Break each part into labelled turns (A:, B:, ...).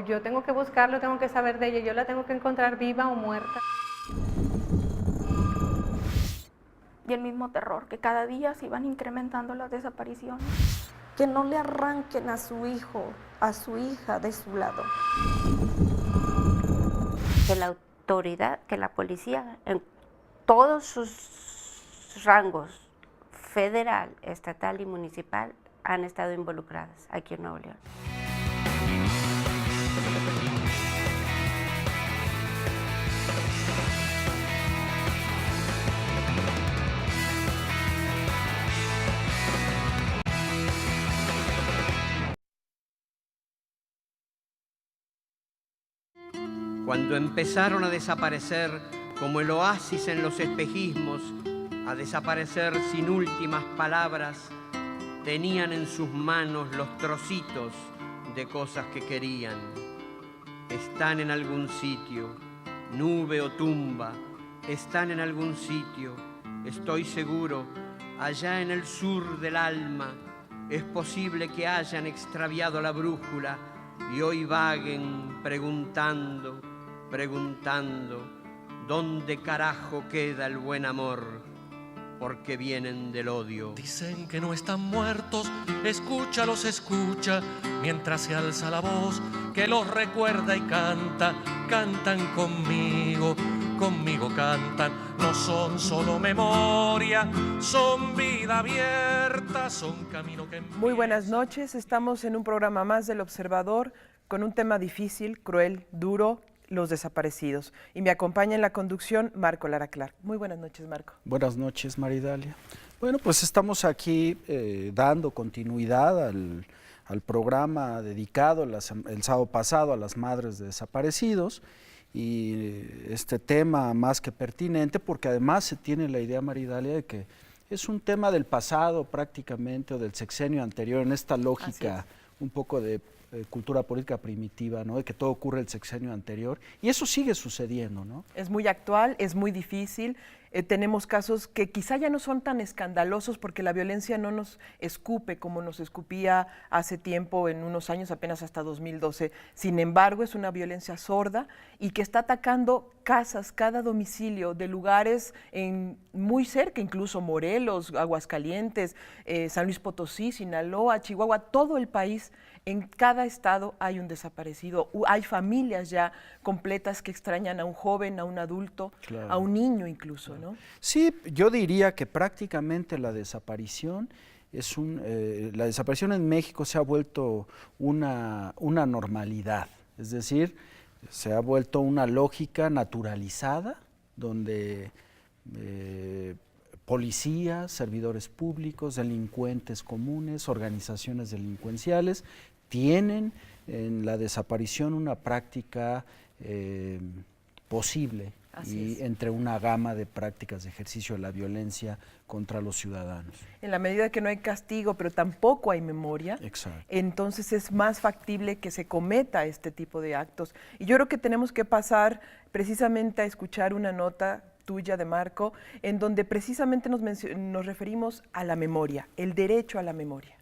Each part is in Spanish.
A: Yo tengo que buscarlo, tengo que saber de ella, yo la tengo que encontrar viva o muerta.
B: Y el mismo terror, que cada día se iban incrementando las desapariciones.
C: Que no le arranquen a su hijo, a su hija de su lado.
D: Que la autoridad, que la policía, en todos sus rangos, federal, estatal y municipal, han estado involucradas aquí en Nuevo León.
E: Cuando empezaron a desaparecer como el oasis en los espejismos, a desaparecer sin últimas palabras, tenían en sus manos los trocitos de cosas que querían. Están en algún sitio, nube o tumba, están en algún sitio, estoy seguro, allá en el sur del alma. Es posible que hayan extraviado la brújula y hoy vaguen preguntando, ¿dónde carajo queda el buen amor? Porque vienen del odio.
F: Dicen que no están muertos, escúchalos, escucha, mientras se alza la voz que los recuerda y canta, cantan conmigo, conmigo cantan, no son solo memoria, son vida abierta, son camino que empieza.
G: Muy buenas noches, estamos en un programa más del Observador con un tema difícil, cruel, duro, los desaparecidos. Y me acompaña en la conducción Marco Lara Clark. Muy buenas noches, Marco.
H: Buenas noches, Maridalia. Bueno, pues estamos aquí dando continuidad al programa dedicado el sábado pasado a las madres de desaparecidos, y este tema más que pertinente porque además se tiene la idea, Maridalia, de que es un tema del pasado prácticamente o del sexenio anterior, en esta lógica un poco de cultura política primitiva, ¿no? De que todo ocurre el sexenio anterior, y eso sigue sucediendo, ¿no?
G: Es muy actual, es muy difícil. Tenemos casos que quizá ya no son tan escandalosos porque la violencia no nos escupe como nos escupía hace tiempo, en unos años, apenas hasta 2012. Sin embargo, es una violencia sorda y que está atacando casas, cada domicilio de lugares muy cerca, incluso Morelos, Aguascalientes, San Luis Potosí, Sinaloa, Chihuahua, todo el país. En cada estado hay un desaparecido, hay familias ya completas que extrañan a un joven, a un adulto, claro, a un niño incluso, ¿no?
H: Sí, yo diría que prácticamente la desaparición la desaparición en México se ha vuelto una normalidad, es decir, se ha vuelto una lógica naturalizada donde policías, servidores públicos, delincuentes comunes, organizaciones delincuenciales tienen en la desaparición una práctica posible. Así es. Entre una gama de prácticas de ejercicio de la violencia contra los ciudadanos.
G: En la medida que no hay castigo, pero tampoco hay memoria, exacto, entonces es más factible que se cometa este tipo de actos. Y yo creo que tenemos que pasar precisamente a escuchar una nota tuya, de Marco, en donde precisamente nos referimos a la memoria, el derecho a la memoria.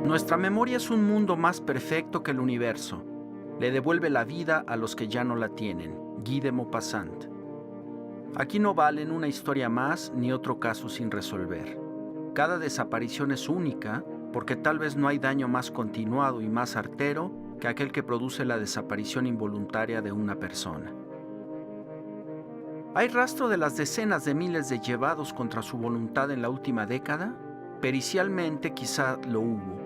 I: Nuestra memoria es un mundo más perfecto que el universo. Le devuelve la vida a los que ya no la tienen. Guy de Maupassant. Aquí no valen una historia más ni otro caso sin resolver. Cada desaparición es única porque tal vez no hay daño más continuado y más artero que aquel que produce la desaparición involuntaria de una persona. ¿Hay rastro de las decenas de miles de llevados contra su voluntad en la última década? Pericialmente quizá lo hubo.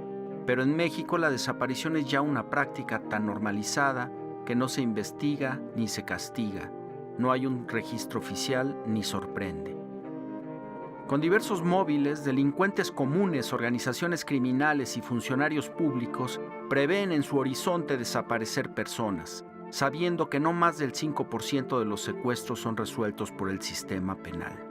I: Pero en México la desaparición es ya una práctica tan normalizada que no se investiga ni se castiga. No hay un registro oficial ni sorprende. Con diversos móviles, delincuentes comunes, organizaciones criminales y funcionarios públicos prevén en su horizonte desaparecer personas, sabiendo que no más del 5% de los secuestros son resueltos por el sistema penal.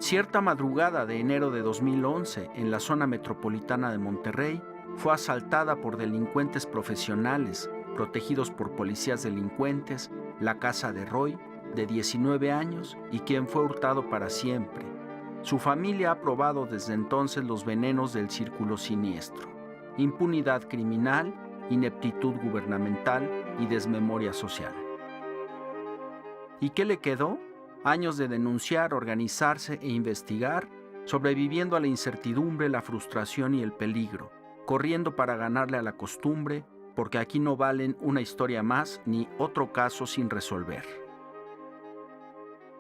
I: Cierta madrugada de enero de 2011, en la zona metropolitana de Monterrey, fue asaltada por delincuentes profesionales, protegidos por policías delincuentes, la casa de Roy, de 19 años, y quien fue hurtado para siempre. Su familia ha probado desde entonces los venenos del círculo siniestro: impunidad criminal, ineptitud gubernamental y desmemoria social. ¿Y qué le quedó? Años de denunciar, organizarse e investigar, sobreviviendo a la incertidumbre, la frustración y el peligro, corriendo para ganarle a la costumbre, porque aquí no valen una historia más ni otro caso sin resolver.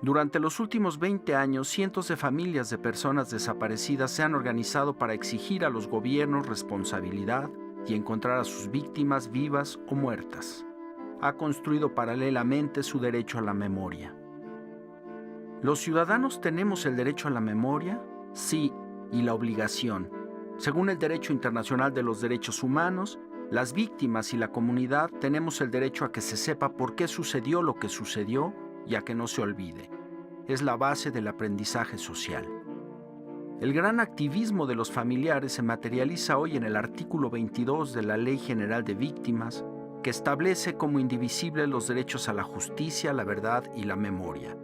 I: Durante los últimos 20 años, cientos de familias de personas desaparecidas se han organizado para exigir a los gobiernos responsabilidad y encontrar a sus víctimas vivas o muertas. Ha construido paralelamente su derecho a la memoria. ¿Los ciudadanos tenemos el derecho a la memoria? Sí, y la obligación. Según el Derecho Internacional de los Derechos Humanos, las víctimas y la comunidad tenemos el derecho a que se sepa por qué sucedió lo que sucedió y a que no se olvide. Es la base del aprendizaje social. El gran activismo de los familiares se materializa hoy en el artículo 22 de la Ley General de Víctimas, que establece como indivisibles los derechos a la justicia, la verdad y la memoria.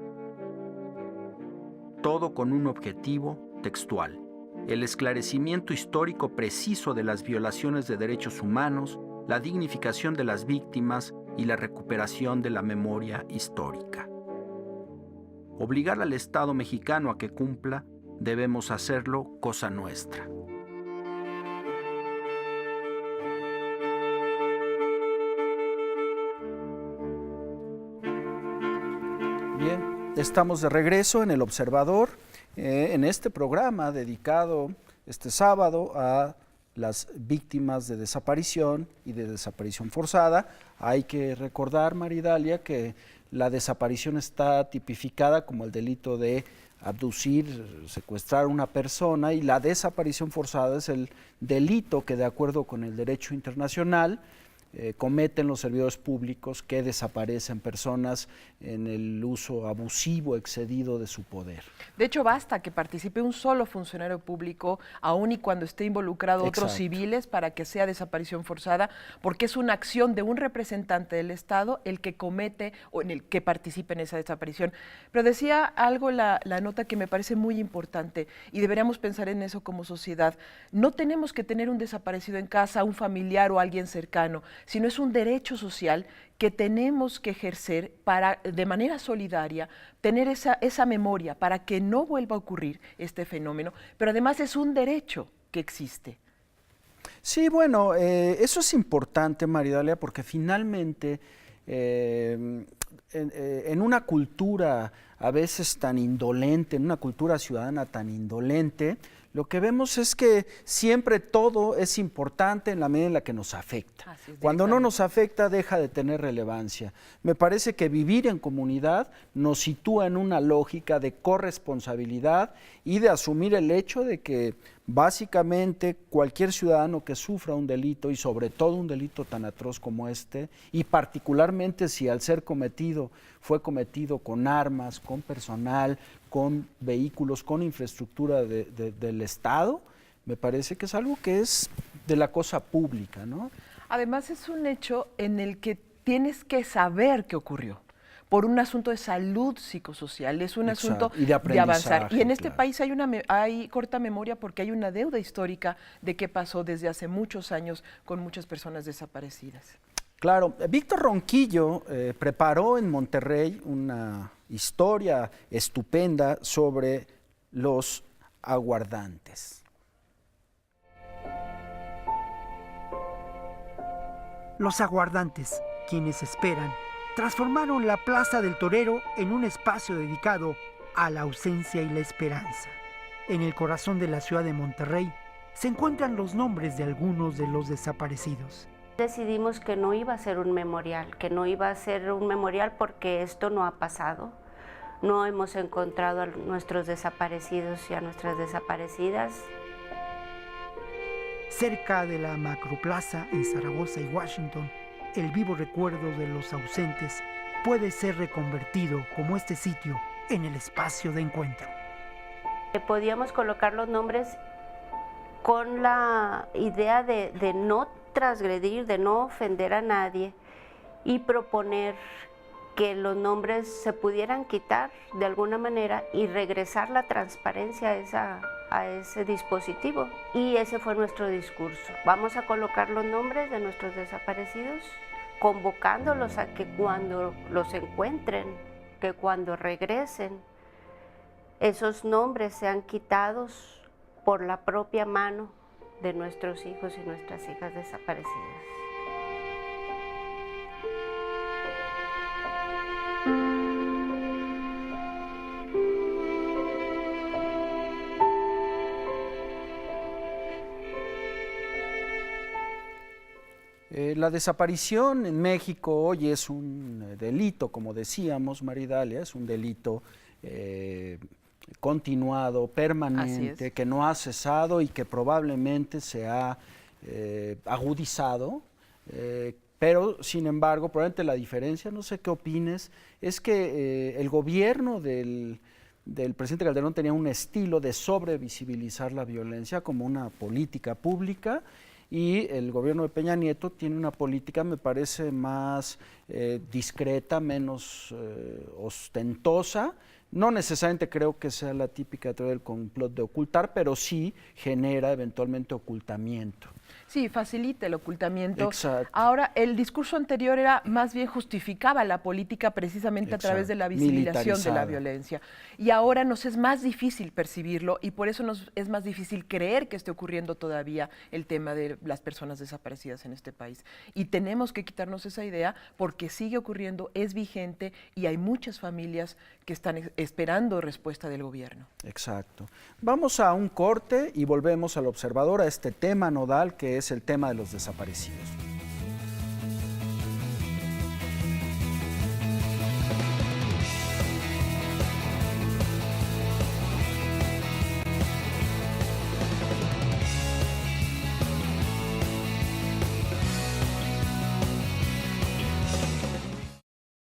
I: Todo con un objetivo textual: el esclarecimiento histórico preciso de las violaciones de derechos humanos, la dignificación de las víctimas y la recuperación de la memoria histórica. Obligar al Estado mexicano a que cumpla, debemos hacerlo cosa nuestra.
H: Bien, estamos de regreso en El Observador, en este programa dedicado este sábado a las víctimas de desaparición y de desaparición forzada. Hay que recordar, Maridalia, que la desaparición está tipificada como el delito de abducir, secuestrar a una persona, y la desaparición forzada es el delito que, de acuerdo con el derecho internacional, cometen los servidores públicos que desaparecen personas en el uso abusivo, excedido de su poder.
G: De hecho, basta que participe un solo funcionario público, aun y cuando esté involucrado otros civiles, para que sea desaparición forzada, porque es una acción de un representante del Estado el que comete o en el que participe en esa desaparición. Pero decía algo la nota que me parece muy importante, y deberíamos pensar en eso como sociedad. No tenemos que tener un desaparecido en casa, un familiar o alguien cercano, sino es un derecho social que tenemos que ejercer para, de manera solidaria, tener esa memoria para que no vuelva a ocurrir este fenómeno, pero además es un derecho que existe.
H: Sí, bueno, eso es importante, Maridalia, porque finalmente en una cultura a veces tan indolente, en una cultura ciudadana tan indolente, lo que vemos es que siempre todo es importante en la medida en la que nos afecta. Cuando no nos afecta, deja de tener relevancia. Me parece que vivir en comunidad nos sitúa en una lógica de corresponsabilidad y de asumir el hecho de que básicamente cualquier ciudadano que sufra un delito, y sobre todo un delito tan atroz como este, y particularmente si al ser cometido fue cometido con armas, con personal, con vehículos, con infraestructura del Estado, me parece que es algo que es de la cosa pública, ¿no?
G: Además es un hecho en el que tienes que saber qué ocurrió, por un asunto de salud psicosocial, es un asunto
H: y de
G: avanzar. Y en este
H: claro.
G: país hay corta memoria porque hay una deuda histórica de qué pasó desde hace muchos años con muchas personas desaparecidas.
H: Claro, Víctor Ronquillo preparó en Monterrey una historia estupenda sobre los aguardantes.
J: Los aguardantes, quienes esperan, transformaron la Plaza del Torero en un espacio dedicado a la ausencia y la esperanza. En el corazón de la ciudad de Monterrey se encuentran los nombres de algunos de los desaparecidos.
D: Decidimos que no iba a ser un memorial, porque esto no ha pasado. No hemos encontrado a nuestros desaparecidos y a nuestras desaparecidas.
J: Cerca de la Macroplaza en Zaragoza y Washington, el vivo recuerdo de los ausentes puede ser reconvertido como este sitio en el espacio de encuentro.
D: Podíamos colocar los nombres con la idea de no transgredir, de no ofender a nadie y proponer que los nombres se pudieran quitar de alguna manera y regresar la transparencia a ese dispositivo. Y ese fue nuestro discurso. Vamos a colocar los nombres de nuestros desaparecidos, convocándolos a que cuando los encuentren, que cuando regresen, esos nombres sean quitados por la propia mano de nuestros hijos y nuestras hijas desaparecidas.
H: La desaparición en México hoy es un delito, como decíamos, Maridalia, es un delito continuado, permanente, que no ha cesado y que probablemente se ha agudizado, pero sin embargo, probablemente la diferencia, no sé qué opines, es que el gobierno del presidente Calderón tenía un estilo de sobrevisibilizar la violencia como una política pública, y el gobierno de Peña Nieto tiene una política, me parece, más discreta, menos ostentosa. No necesariamente creo que sea la típica teoría del complot de ocultar, pero sí genera eventualmente ocultamiento.
G: Sí, facilita el ocultamiento.
H: Exacto.
G: Ahora, el discurso anterior era más bien justificaba la política precisamente a través de la visibilización de la violencia. Y ahora nos es más difícil percibirlo y por eso nos es más difícil creer que esté ocurriendo todavía el tema de las personas desaparecidas en este país. Y tenemos que quitarnos esa idea porque sigue ocurriendo, es vigente y hay muchas familias que están esperando respuesta del gobierno.
H: Exacto. Vamos a un corte y volvemos al Observador, a este tema nodal que es el tema de los desaparecidos.